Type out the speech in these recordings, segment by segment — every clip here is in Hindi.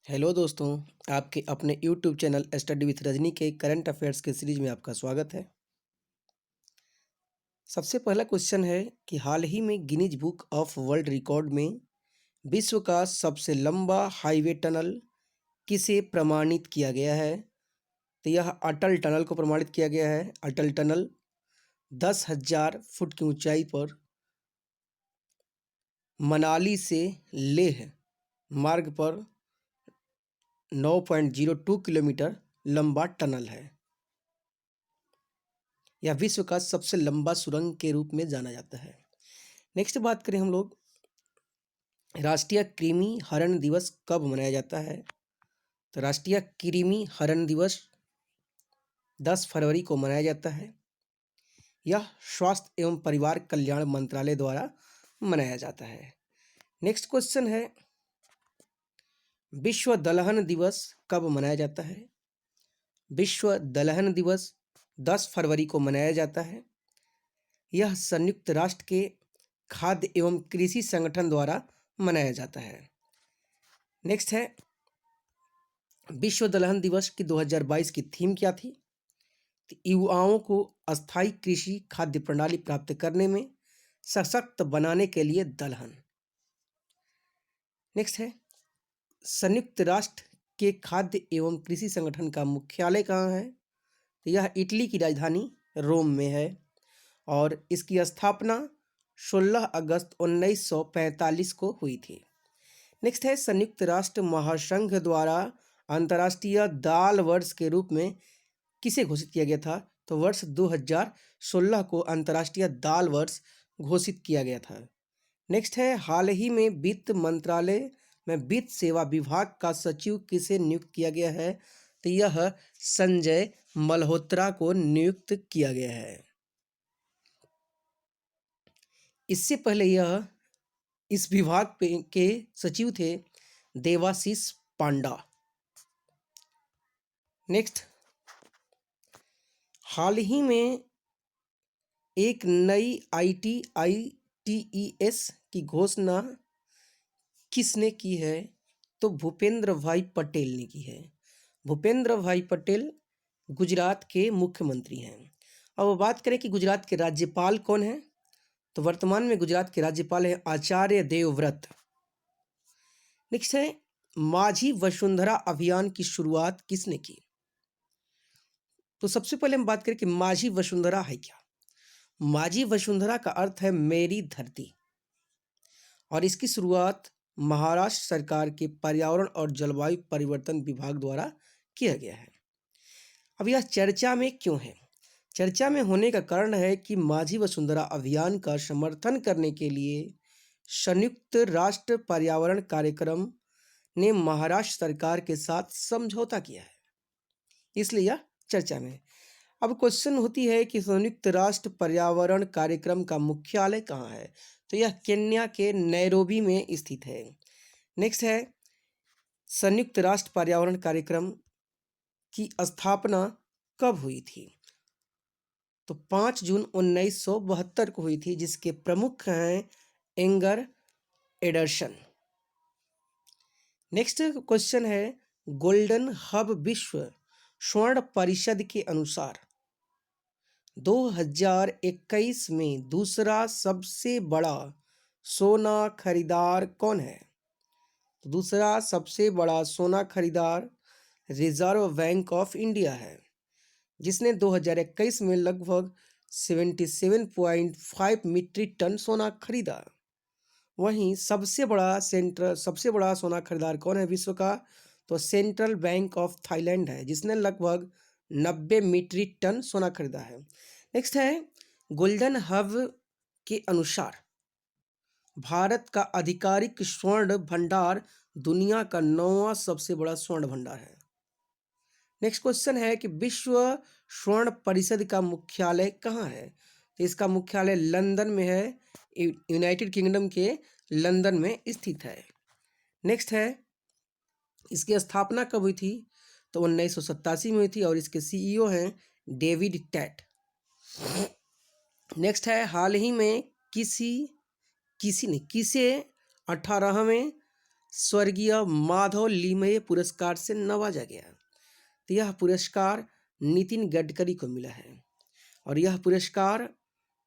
हेलो दोस्तों, आपके अपने YouTube channel study with Rajni के करंट अफेयर्स के सीरीज में आपका स्वागत है। सबसे पहला क्वेश्चन है कि हाल ही में Guinness book of world record में विश्व का सबसे लंबा हाईवे टनल किसे प्रमाणित किया गया है? तो यह अटल टनल को प्रमाणित किया गया है। अटल टनल 10,000 फुट की ऊंचाई पर मनाली से लेह मार्ग पर 9.02 किलोमीटर लंबा टनल है। यह विश्व का सबसे लंबा सुरंग के रूप में जाना जाता है। नेक्स्ट बात करें हम लोग, राष्ट्रीय कृमि हरण दिवस कब मनाया जाता है? तो राष्ट्रीय कृमि हरण दिवस 10 फरवरी को मनाया जाता है। यह स्वास्थ्य एवं परिवार कल्याण मंत्रालय द्वारा मनाया जाता है। नेक्स्ट क्वेश्चन है, विश्व दलहन दिवस कब मनाया जाता है? विश्व दलहन दिवस 10 फरवरी को मनाया जाता है। यह संयुक्त राष्ट्र के खाद्य एवं कृषि संगठन द्वारा मनाया जाता है। नेक्स्ट है, विश्व दलहन दिवस की 2022 की थीम क्या थी? तो युवाओं को अस्थायी कृषि खाद्य प्रणाली प्राप्त करने में सशक्त बनाने के लिए दलहन। नेक्स्ट है, संयुक्त राष्ट्र के खाद्य एवं कृषि संगठन का मुख्यालय कहाँ है? तो यह इटली की राजधानी रोम में है और इसकी स्थापना 16 अगस्त 1945 को हुई थी। नेक्स्ट है, संयुक्त राष्ट्र महासंघ द्वारा अंतर्राष्ट्रीय दाल वर्ष के रूप में किसे घोषित किया गया था? तो वर्ष 2016 को अंतर्राष्ट्रीय दाल वर्ष घोषित किया गया था। नेक्स्ट है, हाल ही में वित्त मंत्रालय में वित्त सेवा विभाग का सचिव किसे नियुक्त किया गया है? तो यह संजय मल्होत्रा को नियुक्त किया गया है। इससे पहले यह इस विभाग के सचिव थे देवाशीष पांडा। नेक्स्ट, हाल ही में एक नई ITITES की घोषणा किसने की है? तो भूपेंद्र भाई पटेल ने की है। भूपेंद्र भाई पटेल गुजरात के मुख्यमंत्री हैं। अब बात करें कि गुजरात के राज्यपाल कौन हैं? तो वर्तमान में गुजरात के राज्यपाल हैं आचार्य देवव्रत। नेक्स्ट है, माझी वसुंधरा अभियान की शुरुआत किसने की? तो सबसे पहले हम बात करें कि माझी वसुंधरा है क्या। माझी वसुंधरा का अर्थ है मेरी धरती और इसकी शुरुआत महाराष्ट्र सरकार के पर्यावरण और जलवायु परिवर्तन विभाग द्वारा किया गया है। अब यह चर्चा में क्यों है? चर्चा में होने का कारण है कि माझी वसुंधरा अभियान का समर्थन करने के लिए संयुक्त राष्ट्र पर्यावरण कार्यक्रम ने महाराष्ट्र सरकार के साथ समझौता किया है, इसलिए यह चर्चा में। अब क्वेश्चन होती है कि संयुक्त राष्ट्र पर्यावरण कार्यक्रम का मुख्यालय कहाँ है? तो यह केन्या के नैरोबी में स्थित है। नेक्स्ट है, संयुक्त राष्ट्र पर्यावरण कार्यक्रम की स्थापना कब हुई थी? तो 5 जून 1972 को हुई थी, जिसके प्रमुख हैं एंगर एडरसन। नेक्स्ट क्वेश्चन है, गोल्डन हब विश्व स्वर्ण परिषद के अनुसार 2021 में दूसरा सबसे बड़ा सोना खरीदार कौन है? तो दूसरा सबसे बड़ा सोना खरीदार रिजर्व बैंक ऑफ इंडिया है, जिसने 2021 में लगभग 77.5 मीट्रिक टन सोना खरीदा। वहीं सबसे बड़ा सोना खरीदार कौन है विश्व का? तो सेंट्रल बैंक ऑफ थाईलैंड है, जिसने लगभग 90 मीट्रिक टन सोना खरीदा है। नेक्स्ट है, गोल्डन हब के अनुसार भारत का आधिकारिक स्वर्ण भंडार दुनिया का 9वां सबसे बड़ा स्वर्ण भंडार है। नेक्स्ट क्वेश्चन है कि विश्व स्वर्ण परिषद का मुख्यालय कहाँ है? तो इसका मुख्यालय लंदन में है, यूनाइटेड किंगडम के लंदन में स्थित है। नेक्स्ट है, इसकी स्थापना कब हुई थी? तो 1987 में हुई थी और इसके सीईओ हैं डेविड टैट। नेक्स्ट है, हाल ही में किसे 18वें स्वर्गीय माधव लिमये पुरस्कार से नवाजा गया। तो यह पुरस्कार नितिन गडकरी को मिला है और यह पुरस्कार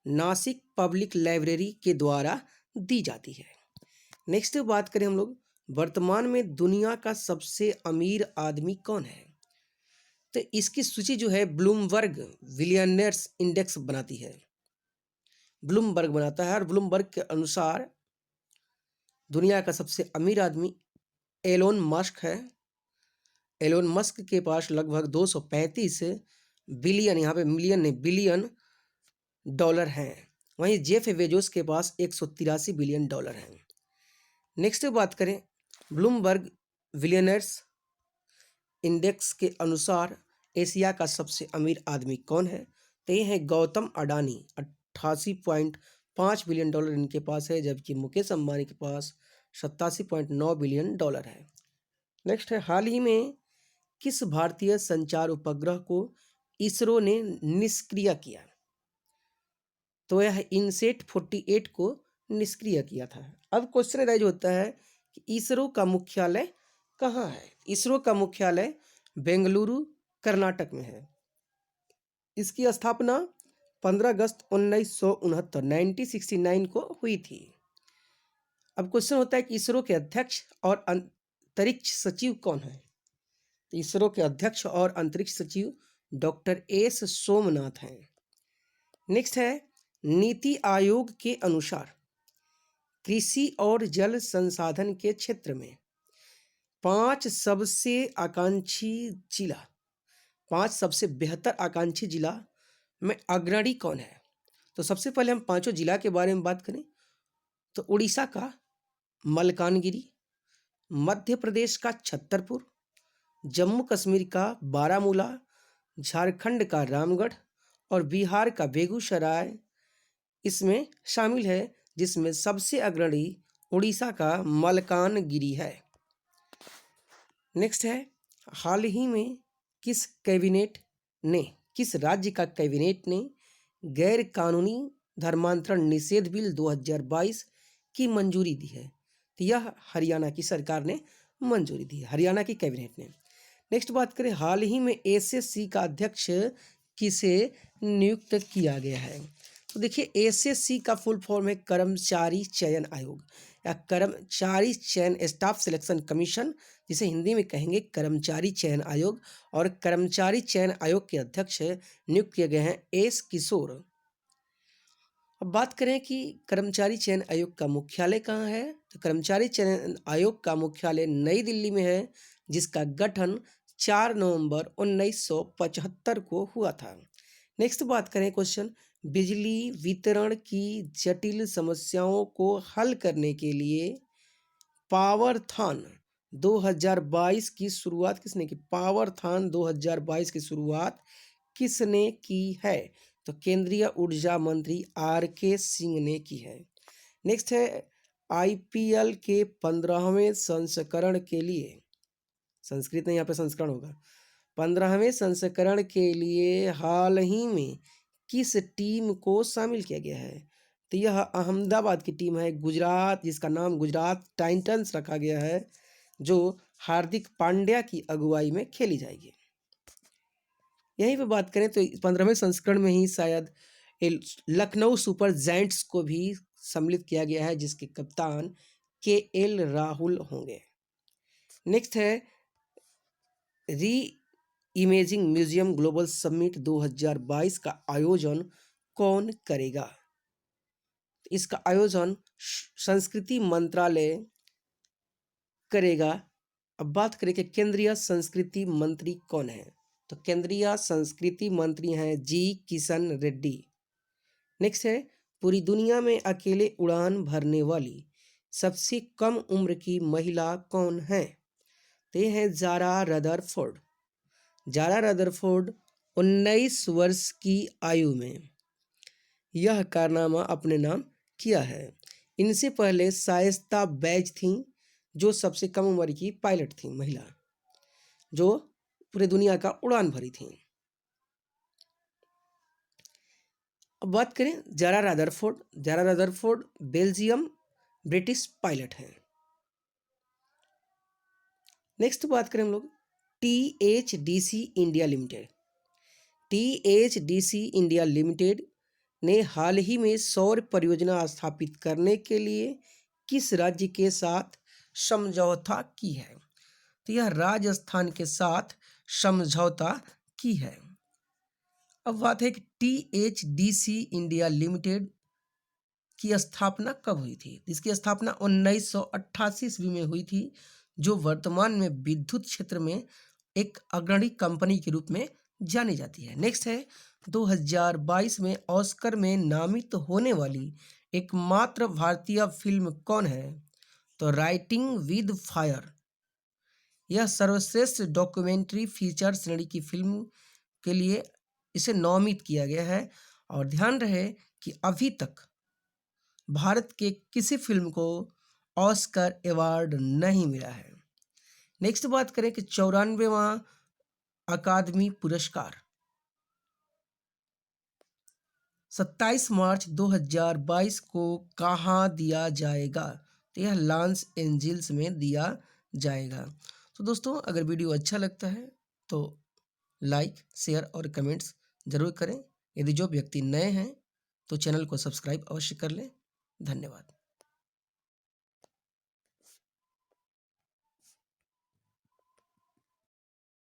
नासिक पब्लिक लाइब्रेरी के द्वारा दी जाती है। नेक्स्ट बात करें हम लोग, वर्तमान में दुनिया का सबसे अमीर आदमी कौन है? तो इसकी सूची जो है ब्लूमबर्ग बिलियनियर्स इंडेक्स बनाती है, ब्लूमबर्ग बनाता है और ब्लूमबर्ग के अनुसार दुनिया का सबसे अमीर आदमी एलोन मस्क है। एलोन मस्क के पास लगभग 235 बिलियन, यहाँ पे मिलियन नहीं बिलियन डॉलर हैं। वहीं जेफ बेजोस के पास 183 बिलियन डॉलर हैं। नेक्स्ट बात करें, ब्लूमबर्ग बिलियनर्स इंडेक्स के अनुसार एशिया का सबसे अमीर आदमी कौन है? तो ये है गौतम अडानी, 88.5 बिलियन डॉलर इनके पास है, जबकि मुकेश अंबानी के पास 87.9 बिलियन डॉलर है। नेक्स्ट है, हाल ही में किस भारतीय संचार उपग्रह को इसरो ने निष्क्रिय किया? तो यह इनसेट 48 को निष्क्रिय किया था। अब क्वेश्चन राइज होता है कि इसरो का मुख्यालय कहाँ है? इसरो का मुख्यालय बेंगलुरु कर्नाटक में है। इसकी स्थापना 15 अगस्त 1969 को हुई थी। अब क्वेश्चन होता है कि इसरो के अध्यक्ष और अंतरिक्ष सचिव कौन है? इसरो के अध्यक्ष और अंतरिक्ष सचिव डॉक्टर एस सोमनाथ हैं। नेक्स्ट है, नीति आयोग के अनुसार कृषि और जल संसाधन के क्षेत्र में 5 सबसे बेहतर आकांक्षी जिला में अग्रणी कौन है? तो सबसे पहले हम पांचों जिला के बारे में बात करें तो उड़ीसा का मलकानगिरी, मध्य प्रदेश का छतरपुर, जम्मू कश्मीर का बारामूला, झारखंड का रामगढ़ और बिहार का बेगूसराय इसमें शामिल है, जिसमें सबसे अग्रणी उड़ीसा का मलकानगिरी है। नेक्स्ट है, हाल ही में किस राज्य का कैबिनेट ने गैर कानूनी धर्मांतरण निषेध बिल 2022 की मंजूरी दी है? तो यह हरियाणा की सरकार ने मंजूरी दी है, हरियाणा की कैबिनेट ने। नेक्स्ट बात करें, हाल ही में एसएससी का अध्यक्ष किसे नियुक्त किया गया है? तो देखिए, एसएससी का फुल फॉर्म है कर्मचारी चयन आयोग या कर्मचारी चयन स्टाफ सिलेक्शन कमीशन, जिसे हिंदी में कहेंगे कर्मचारी चयन आयोग। और कर्मचारी चयन आयोग के अध्यक्ष नियुक्त किए गए हैं एस किशोर। अब बात करें कि कर्मचारी चयन आयोग का मुख्यालय कहाँ है? तो कर्मचारी चयन आयोग का मुख्यालय नई दिल्ली में है, जिसका गठन 4 नवंबर 1975 को हुआ था। नेक्स्ट बात करें क्वेश्चन, बिजली वितरण की जटिल समस्याओं को हल करने के लिए पावरथॉन 2022 की शुरुआत किसने की? पावरथॉन 2022 की शुरुआत किसने की है? तो केंद्रीय ऊर्जा मंत्री आर के सिंह ने की है। नेक्स्ट है, आईपीएल के 15वें संस्करण के लिए, संस्कृत में यहाँ पे संस्करण होगा, 15वें संस्करण के लिए हाल ही में किस टीम को शामिल किया गया है? तो यह अहमदाबाद की टीम है, गुजरात, जिसका नाम गुजरात टाइटंस रखा गया है, जो हार्दिक पांड्या की अगुवाई में खेली जाएगी। यहीं पे बात करें तो 15वें संस्करण में ही शायद लखनऊ सुपर जायंट्स को भी सम्मिलित किया गया है, जिसके कप्तान KL राहुल होंगे। नेक्स्ट है, री इमेजिंग म्यूजियम ग्लोबल समिट 2022 का आयोजन कौन करेगा? इसका आयोजन संस्कृति मंत्रालय करेगा। अब बात करें कि केंद्रीय संस्कृति मंत्री कौन है? तो केंद्रीय संस्कृति मंत्री हैं जी किशन रेड्डी। नेक्स्ट है, पूरी दुनिया में अकेले उड़ान भरने वाली सबसे कम उम्र की महिला कौन है? तो ये है जारा रदरफोर्ड। जारा रदरफोर्ड 19 वर्ष की आयु में यह कारनामा अपने नाम किया है। इनसे पहले शाइस्ता बैज थीं, जो सबसे कम उम्र की पायलट थीं, महिला, जो पूरे दुनिया का उड़ान भरी थीं। अब बात करें Zara Rutherford. Zara Rutherford Belgium British pilot हैं। नेक्स्ट बात करें हम लोग THDC India limited. THDC India limited ने हाल ही में सौर परियोजना स्थापित करने के लिए किस राज्य के साथ समझौता की है? तो यह राजस्थान के साथ समझौता की है। अब बात है कि THDC इंडिया लिमिटेड की स्थापना कब हुई थी? इसकी स्थापना 1988 ईस्वी में हुई थी, जो वर्तमान में विद्युत क्षेत्र में एक अग्रणी कंपनी के रूप में जानी जाती है। नेक्स्ट है 2022 में ऑस्कर में नामित होने वाली एकमात्र भारतीय फिल्म कौन है? तो राइटिंग विद फायर। यह सर्वश्रेष्ठ डॉक्यूमेंट्री फीचर श्रेणी की फिल्म के लिए इसे नामित किया गया है। और ध्यान रहे कि अभी तक भारत के किसी फिल्म को ऑस्कर अवार्ड नहीं मिला है। नेक्स्ट बात करें कि 94वां अकादमी पुरस्कार 27 मार्च 2022 को कहाँ दिया जाएगा? तो यह लॉस एंजिल्स में दिया जाएगा। तो दोस्तों, अगर वीडियो अच्छा लगता है तो लाइक, शेयर और कमेंट्स जरूर करें। यदि जो व्यक्ति नए हैं तो चैनल को सब्सक्राइब अवश्य कर लें। धन्यवाद।